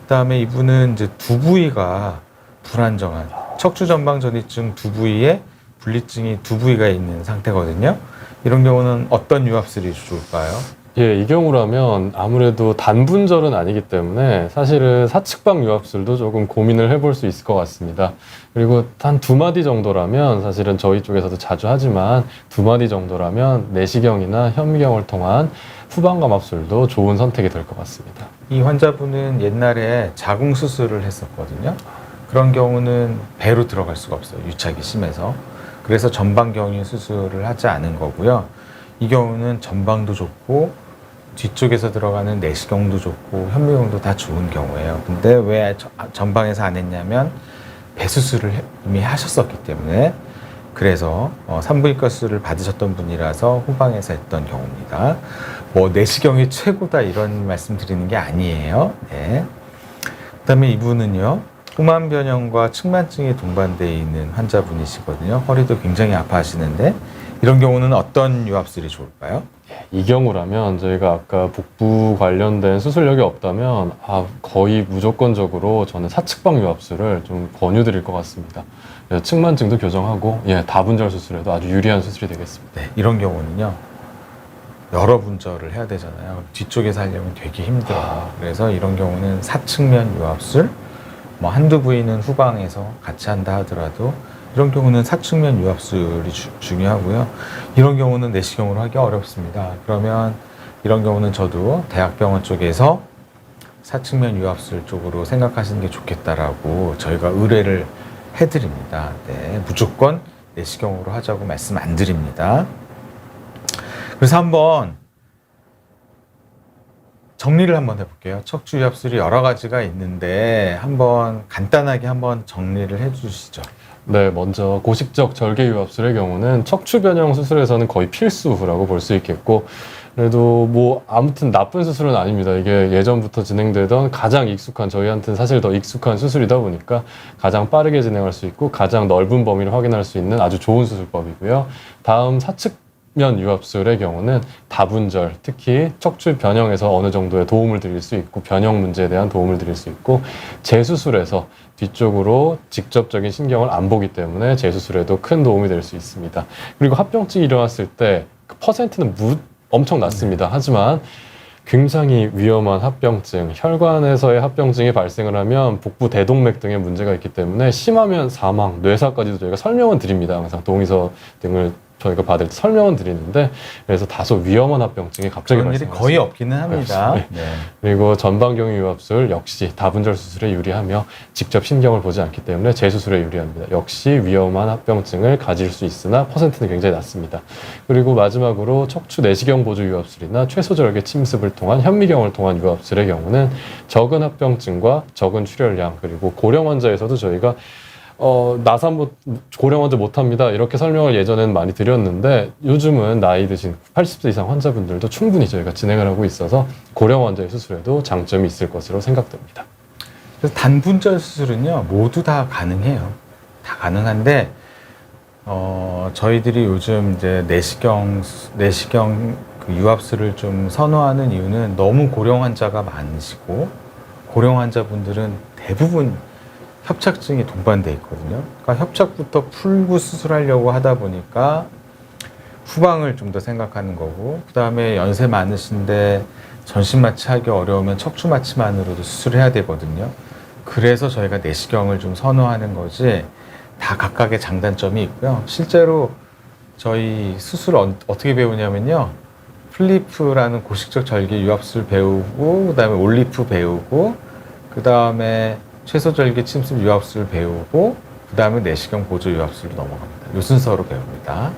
그다음에 이분은 이제 두 부위가 불안정한 척추 전방 전이증 두 부위에 분리증이 두 부위가 있는 상태거든요. 이런 경우는 어떤 유압술이 좋을까요? 이 경우라면 아무래도 단분절은 아니기 때문에 사실은 사측방 유압술도 조금 고민을 해볼 수 있을 것 같습니다. 그리고 한 2마디 정도라면 사실은 저희 쪽에서도 자주 하지만 2마디 정도라면 내시경이나 현미경을 통한 후방감압술도 좋은 선택이 될 것 같습니다. 이 환자분은 옛날에 자궁 수술을 했었거든요. 그런 경우는 배로 들어갈 수가 없어요. 유착이 심해서. 그래서 전방경유 수술을 하지 않은 거고요. 이 경우는 전방도 좋고 뒤쪽에서 들어가는 내시경도 좋고 현미경도 다 좋은 경우예요. 근데 왜 전방에서 안 했냐면 배 수술을 이미 하셨었기 때문에 그래서 산부인과 수술을 받으셨던 분이라서 후방에서 했던 경우입니다. 뭐 내시경이 최고다 이런 말씀 드리는 게 아니에요. 네. 그다음에 이분은요. 후만 변형과 측만증이 동반되어 있는 환자분이시거든요. 허리도 굉장히 아파하시는데 이런 경우는 어떤 유압술이 좋을까요? 이 경우라면 저희가 아까 복부 관련된 수술력이 없다면 거의 무조건적으로 저는 사측방 유압술을 좀 권유드릴 것 같습니다. 그래서 측만증도 교정하고 다분절 수술에도 아주 유리한 수술이 되겠습니다. 네, 이런 경우는요. 여러 분절을 해야 되잖아요. 뒤쪽에서 하려면 되게 힘들어요. 그래서 이런 경우는 사측면 유압술, 뭐 한두 부위는 후방에서 같이 한다 하더라도 이런 경우는 사측면 유압술이 중요하고요. 이런 경우는 내시경으로 하기 어렵습니다. 그러면 이런 경우는 저도 대학병원 쪽에서 사측면 유압술 쪽으로 생각하시는 게 좋겠다라고 저희가 의뢰를 해드립니다. 네, 무조건 내시경으로 하자고 말씀 안 드립니다. 그래서 한번 정리를 한번 해볼게요. 척추 유압술이 여러 가지가 있는데 한번 간단하게 한번 정리를 해주시죠. 네, 먼저 고식적 절개 유압술의 경우는 척추 변형 수술에서는 거의 필수라고 볼 수 있겠고, 그래도 뭐 아무튼 나쁜 수술은 아닙니다. 이게 예전부터 진행되던 가장 익숙한, 저희한테는 사실 더 익숙한 수술이다 보니까 가장 빠르게 진행할 수 있고 가장 넓은 범위를 확인할 수 있는 아주 좋은 수술법이고요. 다음 사측면 유압술의 경우는 다분절, 특히 척추 변형에서 어느 정도의 도움을 드릴 수 있고 변형 문제에 대한 도움을 드릴 수 있고, 재수술에서 뒤쪽으로 직접적인 신경을 안 보기 때문에 재수술에도 큰 도움이 될 수 있습니다. 그리고 합병증이 일어났을 때 그 퍼센트는 엄청 낮습니다. 하지만 굉장히 위험한 합병증, 혈관에서의 합병증이 발생을 하면 복부 대동맥 등의 문제가 있기 때문에 심하면 사망, 뇌사까지도 저희가 설명은 드립니다. 항상 동의서 등을 저희가 받을 때 설명은 드리는데, 그래서 다소 위험한 합병증이 갑자기 그런 일이 발생할 거의 수 없기는 합니다. 네. 네. 그리고 전방경유 유압술 역시 다분절 수술에 유리하며 직접 신경을 보지 않기 때문에 재수술에 유리합니다. 역시 위험한 합병증을 가질 수 있으나 퍼센트는 굉장히 낮습니다. 그리고 마지막으로 척추 내시경 보조 유압술이나 최소절개 침습을 통한 현미경을 통한 유압술의 경우는 적은 합병증과 적은 출혈량, 그리고 고령 환자에서도 저희가 나산 고령 환자 못합니다, 이렇게 설명을 예전에는 많이 드렸는데 요즘은 나이 드신 80세 이상 환자분들도 충분히 저희가 진행을 하고 있어서 고령 환자의 수술에도 장점이 있을 것으로 생각됩니다. 그래서 단분절 수술은요 모두 다 가능해요. 다 가능한데 저희들이 요즘 이제 내시경 그 유압술을 좀 선호하는 이유는 너무 고령 환자가 많으시고, 고령 환자분들은 대부분 협착증이 동반돼 있거든요. 그러니까 협착부터 풀고 수술하려고 하다 보니까 후방을 좀 더 생각하는 거고, 그 다음에 연세 많으신데 전신 마취하기 어려우면 척추 마취만으로도 수술해야 되거든요. 그래서 저희가 내시경을 좀 선호하는 거지, 다 각각의 장단점이 있고요. 실제로 저희 수술 어떻게 배우냐면요, 플리프라는 고식적 절개 유압술 배우고, 그 다음에 올리프 배우고, 그 다음에 최소절개 침습 유압술 배우고, 그 다음에 내시경 보조 유압술로 넘어갑니다. 이 순서로 배웁니다.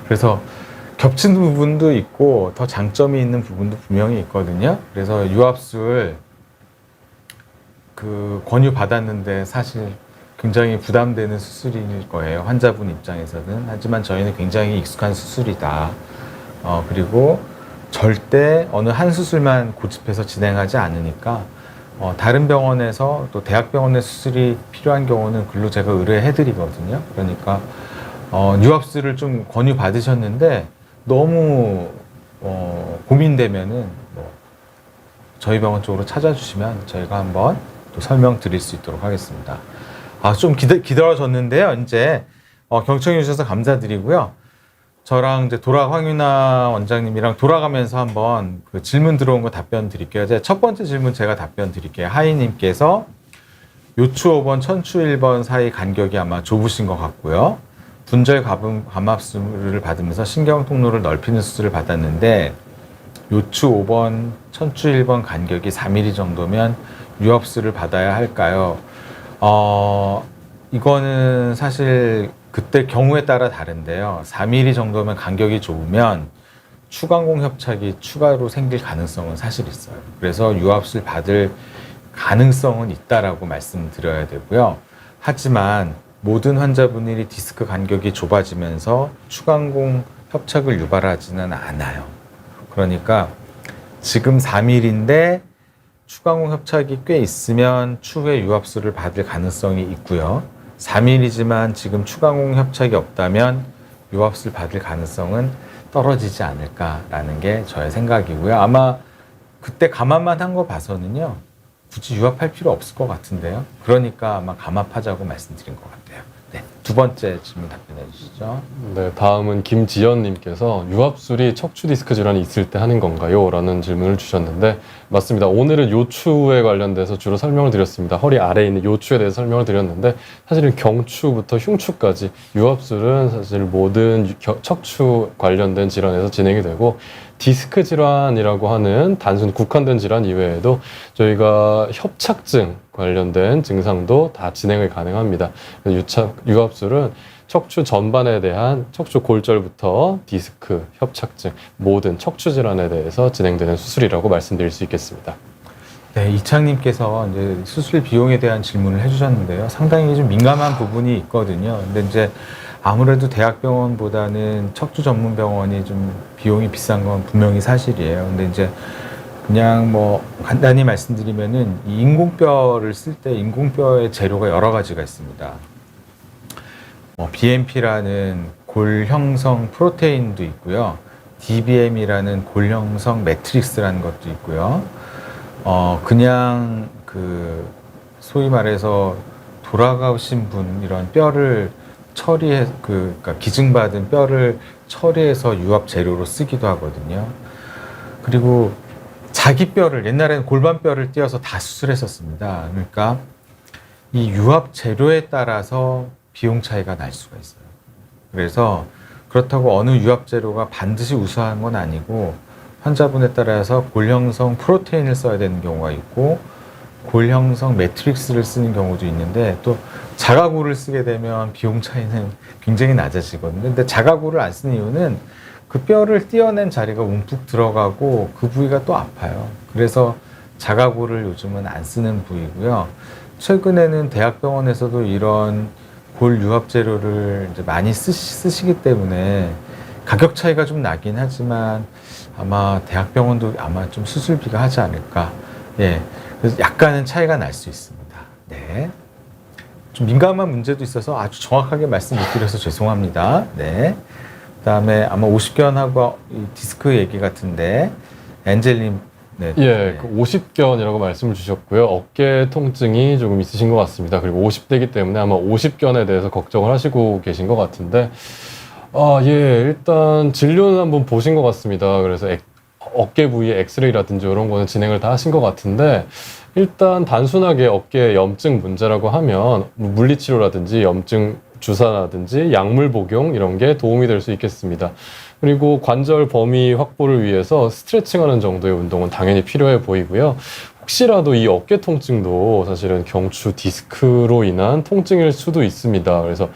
그래서 겹치는 부분도 있고 더 장점이 있는 부분도 분명히 있거든요. 그래서 유압술 그 권유 받았는데 사실 굉장히 부담되는 수술일 거예요, 환자분 입장에서는. 하지만 저희는 굉장히 익숙한 수술이다. 그리고 절대 어느 한 수술만 고집해서 진행하지 않으니까 다른 병원에서 또 대학병원의 수술이 필요한 경우는 글로 제가 의뢰해드리거든요. 그러니까 유압술을 좀 권유 받으셨는데 너무 고민되면은 저희 병원 쪽으로 찾아주시면 저희가 한번 또 설명드릴 수 있도록 하겠습니다. 좀 기다려졌는데요. 이제 경청해 주셔서 감사드리고요. 저랑 이제 황윤아 원장님이랑 돌아가면서 한번 그 질문 들어온 거 답변 드릴게요. 첫 번째 질문 제가 답변 드릴게요. 하이님께서 요추 5번, 천추 1번 사이 간격이 아마 좁으신 것 같고요. 분절 감압술을 받으면서 신경 통로를 넓히는 수술을 받았는데 요추 5번, 천추 1번 간격이 4mm 정도면 유압술을 받아야 할까요? 이거는 사실 그때 경우에 따라 다른데요. 4mm 정도면 간격이 좁으면 추간공 협착이 추가로 생길 가능성은 사실 있어요. 그래서 유압술 받을 가능성은 있다라고 말씀드려야 되고요. 하지만 모든 환자분들이 디스크 간격이 좁아지면서 추간공 협착을 유발하지는 않아요. 그러니까 지금 4mm인데 추간공 협착이 꽤 있으면 추후에 유압술을 받을 가능성이 있고요. 4mm지만 지금 추간공 협착이 없다면 유압수를 받을 가능성은 떨어지지 않을까라는 게 저의 생각이고요. 아마 그때 감압만 한 거 봐서는요, 굳이 유압할 필요 없을 것 같은데요. 그러니까 아마 감압하자고 말씀드린 것 같아요. 네, 두 번째 질문 답변해 주시죠. 네, 다음은 김지연님께서 유압술이 척추 디스크 질환이 있을 때 하는 건가요? 라는 질문을 주셨는데 맞습니다. 오늘은 요추에 관련돼서 주로 설명을 드렸습니다. 허리 아래에 있는 요추에 대해서 설명을 드렸는데 사실은 경추부터 흉추까지 유압술은 사실 모든 척추 관련된 질환에서 진행이 되고 디스크 질환이라고 하는 단순 국한된 질환 이외에도 저희가 협착증 관련된 증상도 다 진행이 가능합니다. 유압술은 척추 전반에 대한 척추 골절부터 디스크, 협착증, 모든 척추 질환에 대해서 진행되는 수술이라고 말씀드릴 수 있겠습니다. 네, 이창님께서 이제 수술 비용에 대한 질문을 해주셨는데요. 상당히 좀 민감한 부분이 있거든요. 근데 이제 아무래도 대학병원보다는 척추 전문 병원이 좀 비용이 비싼 건 분명히 사실이에요. 근데 이제 그냥 뭐 간단히 말씀드리면은 이 인공뼈를 쓸 때 인공뼈의 재료가 여러 가지가 있습니다. BMP라는 골 형성 프로테인도 있고요. DBM이라는 골 형성 매트릭스라는 것도 있고요. 그냥 그 소위 말해서 돌아가신 분 이런 뼈를 처리해 그러니까 기증받은 뼈를 처리해서 유압 재료로 쓰기도 하거든요. 그리고 자기 뼈를 옛날에는 골반뼈를 띄어서 다 수술했었습니다. 그러니까 이 유압 재료에 따라서 비용 차이가 날 수가 있어요. 그래서 그렇다고 어느 유압 재료가 반드시 우수한 건 아니고 환자분에 따라서 골 형성 프로테인을 써야 되는 경우가 있고 골 형성 매트릭스를 쓰는 경우도 있는데 또 자가골을 쓰게 되면 비용 차이는 굉장히 낮아지거든요. 근데 자가골을 안 쓰는 이유는 그 뼈를 띄어낸 자리가 움푹 들어가고 그 부위가 또 아파요. 그래서 자가골을 요즘은 안 쓰는 부위고요. 최근에는 대학병원에서도 이런 골 유압 재료를 이제 많이 쓰시기 때문에 가격 차이가 좀 나긴 하지만 아마 대학병원도 아마 좀 수술비가 하지 않을까. 예. 그래서 약간은 차이가 날 수 있습니다. 네. 좀 민감한 문제도 있어서 아주 정확하게 말씀 못 드려서 죄송합니다. 네. 그다음에 아마 50견하고 디스크 얘기 같은데 엔젤님 네. 예, 그 50견이라고 말씀을 주셨고요. 어깨 통증이 조금 있으신 것 같습니다. 그리고 50대이기 때문에 아마 50견에 대해서 걱정을 하시고 계신 것 같은데 예, 일단 진료는 한번 보신 것 같습니다. 그래서 어깨 부위의 엑스레이라든지 이런 거는 진행을 다 하신 것 같은데 일단 단순하게 어깨 염증 문제라고 하면 물리치료라든지 염증 주사라든지 약물 복용 이런 게 도움이 될 수 있겠습니다. 그리고 관절 범위 확보를 위해서 스트레칭하는 정도의 운동은 당연히 필요해 보이고요. 혹시라도 이 어깨 통증도 사실은 경추 디스크로 인한 통증일 수도 있습니다. 그래서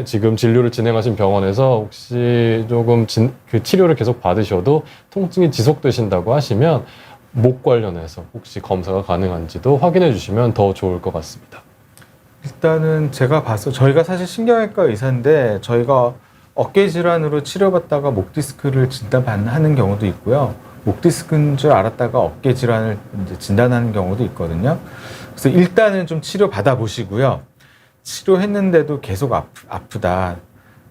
지금 진료를 진행하신 병원에서 혹시 조금 그 치료를 계속 받으셔도 통증이 지속되신다고 하시면 목 관련해서 혹시 검사가 가능한지도 확인해 주시면 더 좋을 것 같습니다. 일단은 제가 봐서 저희가 사실 신경외과 의사인데 저희가 어깨 질환으로 치료받다가 목 디스크를 진단하는 경우도 있고요. 목 디스크인 줄 알았다가 어깨 질환을 이제 진단하는 경우도 있거든요. 그래서 일단은 좀 치료 받아 보시고요. 치료했는데도 계속 아프다.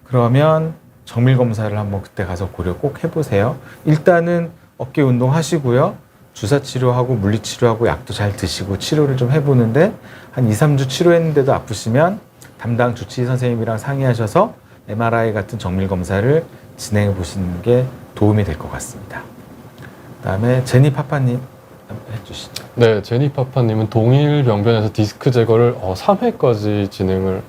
그러면 정밀 검사를 한번 그때 가서 고려 꼭 해보세요. 일단은 어깨 운동 하시고요. 주사 치료하고 물리 치료하고 약도 잘 드시고 치료를 좀 해보는데 한 2, 3주 치료했는데도 아프시면 담당 주치의 선생님이랑 상의하셔서 MRI 같은 정밀 검사를 진행해 보시는 게 도움이 될 것 같습니다. 그다음에 제니 파파님 해주시죠. 네, 제니 파파님은 동일 병변에서 디스크 제거를 3회까지 진행을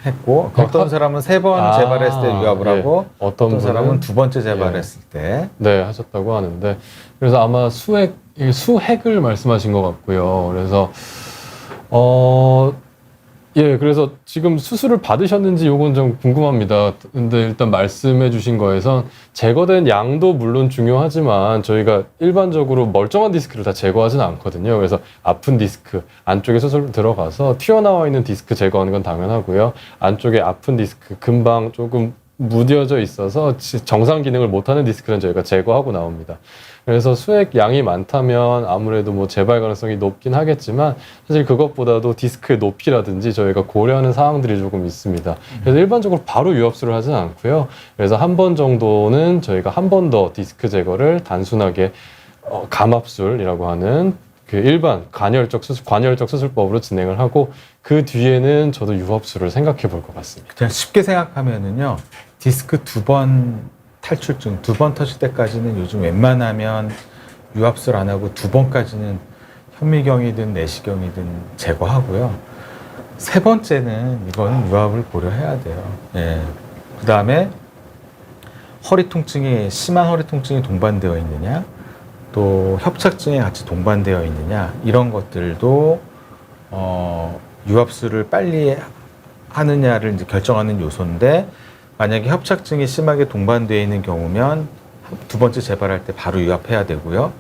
했고 어떤 사람은 3번 재발했을 때 유압을 하고 어떤 사람은 2번째 재발했을 때 네, 하셨다고 하는데 그래서 아마 수핵을 말씀하신 것 같고요. 그래서 예, 그래서 지금 수술을 받으셨는지 요건 좀 궁금합니다. 근데 일단 말씀해 주신 거에선 제거된 양도 물론 중요하지만 저희가 일반적으로 멀쩡한 디스크를 다 제거하지는 않거든요. 그래서 아픈 디스크, 안쪽에 수술 들어가서 튀어나와 있는 디스크 제거하는 건 당연하고요. 안쪽에 아픈 디스크, 금방 조금 무뎌져 있어서 정상 기능을 못하는 디스크는 저희가 제거하고 나옵니다. 그래서 수액 양이 많다면 아무래도 뭐 재발 가능성이 높긴 하겠지만 사실 그것보다도 디스크의 높이라든지 저희가 고려하는 사항들이 조금 있습니다. 그래서 일반적으로 바로 유압수를 하진 않고요. 그래서 한 번 정도는 저희가 한 번 더 디스크 제거를 단순하게 감압술이라고 하는 그 일반 관열적 수술법으로 진행을 하고 그 뒤에는 저도 유압수를 생각해 볼 것 같습니다. 그냥 쉽게 생각하면은요, 디스크 2번 탈출증, 2번 터질 때까지는 요즘 웬만하면 유압술 안 하고 2번까지는 현미경이든 내시경이든 제거하고요. 3번째는 이거는 유압을 고려해야 돼요. 예. 그 다음에 심한 허리 통증이 동반되어 있느냐, 또 협착증에 같이 동반되어 있느냐, 이런 것들도 유압술을 빨리 하느냐를 이제 결정하는 요소인데, 만약에 협착증이 심하게 동반되어 있는 경우면 2번째 재발할 때 바로 유압해야 되고요.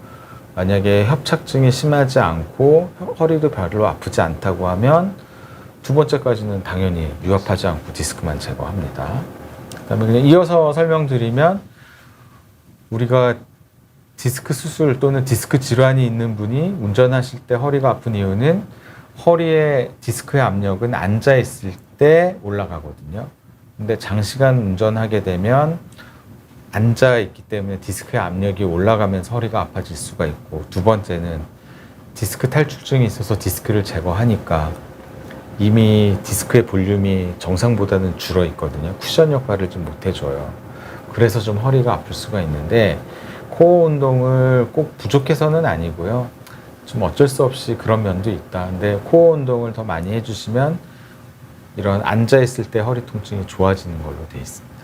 만약에 협착증이 심하지 않고 허리도 별로 아프지 않다고 하면 2번째까지는 당연히 유압하지 않고 디스크만 제거합니다. 그다음에 그냥 이어서 설명드리면, 우리가 디스크 수술 또는 디스크 질환이 있는 분이 운전하실 때 허리가 아픈 이유는 허리의 디스크의 압력은 앉아 있을 때 올라가거든요. 근데 장시간 운전하게 되면 앉아 있기 때문에 디스크의 압력이 올라가면서 허리가 아파질 수가 있고, 2번째는 디스크 탈출증이 있어서 디스크를 제거하니까 이미 디스크의 볼륨이 정상보다는 줄어 있거든요. 쿠션 역할을 좀 못 해줘요. 그래서 좀 허리가 아플 수가 있는데, 코어 운동을 꼭 부족해서는 아니고요. 좀 어쩔 수 없이 그런 면도 있다. 근데 코어 운동을 더 많이 해주시면 이런 앉아있을 때 허리 통증이 좋아지는 걸로 되어 있습니다.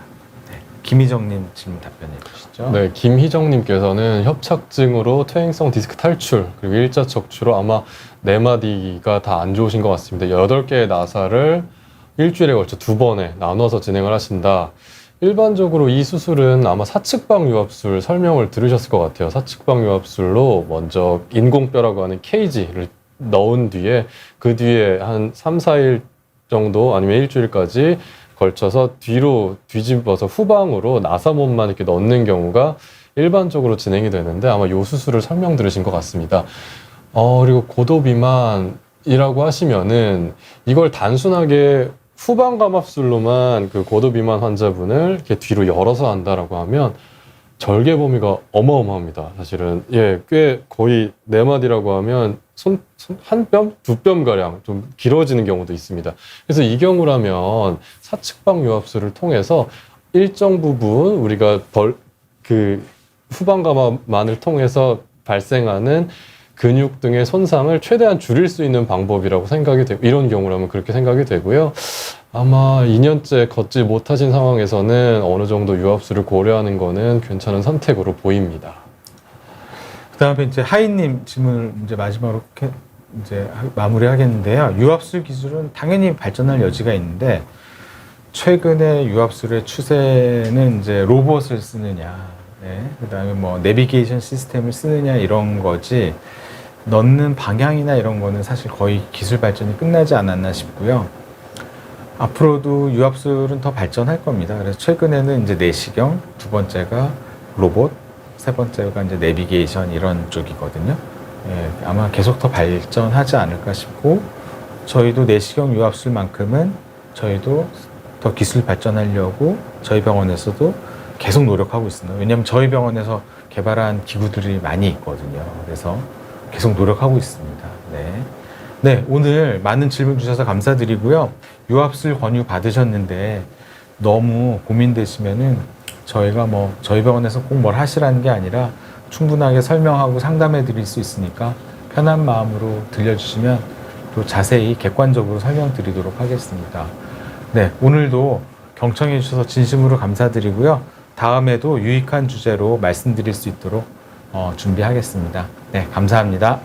네. 김희정님 질문 답변해 주시죠. 네, 김희정님께서는 협착증으로 퇴행성 디스크 탈출, 그리고 일자 척추로 아마 4마디가 다 안 좋으신 것 같습니다. 8개의 나사를 일주일에 걸쳐 2번에 나눠서 진행을 하신다. 일반적으로 이 수술은 아마 사측방 유압술 설명을 들으셨을 것 같아요. 사측방 유압술로 먼저 인공뼈라고 하는 케이지를 넣은 뒤에 그 뒤에 한 3, 4일 정도 아니면 일주일까지 걸쳐서 뒤로 뒤집어서 후방으로 나사못만 이렇게 넣는 경우가 일반적으로 진행이 되는데 아마 이 수술을 설명 들으신 것 같습니다. 그리고 고도비만이라고 하시면은 이걸 단순하게 후방 감압술로만 그 고도비만 환자분을 이렇게 뒤로 열어서 한다라고 하면 절개 범위가 어마어마합니다. 사실은 꽤 거의 4마디라고 하면 한 뼘, 2뼘 가량 좀 길어지는 경우도 있습니다. 그래서 이 경우라면 사측방 유압술을 통해서 일정 부분 우리가 그 후방 감압만을 통해서 발생하는 근육 등의 손상을 최대한 줄일 수 있는 방법이라고 생각이 되고, 이런 경우라면 그렇게 생각이 되고요. 아마 2년째 걷지 못하신 상황에서는 어느 정도 유압술을 고려하는 거는 괜찮은 선택으로 보입니다. 그 다음에 이제 하이님 질문을 이제 마지막으로 이제 마무리하겠는데요. 유압술 기술은 당연히 발전할 여지가 있는데, 최근에 유압술의 추세는 이제 로봇을 쓰느냐, 네. 그 다음에 뭐 내비게이션 시스템을 쓰느냐 이런 거지, 넣는 방향이나 이런 거는 사실 거의 기술 발전이 끝나지 않았나 싶고요. 앞으로도 유압술은 더 발전할 겁니다. 그래서 최근에는 이제 내시경, 2번째가 로봇, 3번째가 이제 내비게이션 이런 쪽이거든요. 예, 아마 계속 더 발전하지 않을까 싶고, 저희도 내시경 유압술만큼은 저희도 더 기술 발전하려고 저희 병원에서도 계속 노력하고 있습니다. 왜냐하면 저희 병원에서 개발한 기구들이 많이 있거든요. 그래서 계속 노력하고 있습니다. 네. 네, 오늘 많은 질문 주셔서 감사드리고요. 유압술 권유 받으셨는데 너무 고민되시면은 저희가 뭐 저희 병원에서 꼭 뭘 하시라는 게 아니라 충분하게 설명하고 상담해 드릴 수 있으니까 편한 마음으로 들려주시면 또 자세히 객관적으로 설명드리도록 하겠습니다. 네, 오늘도 경청해 주셔서 진심으로 감사드리고요. 다음에도 유익한 주제로 말씀드릴 수 있도록 준비하겠습니다. 네, 감사합니다.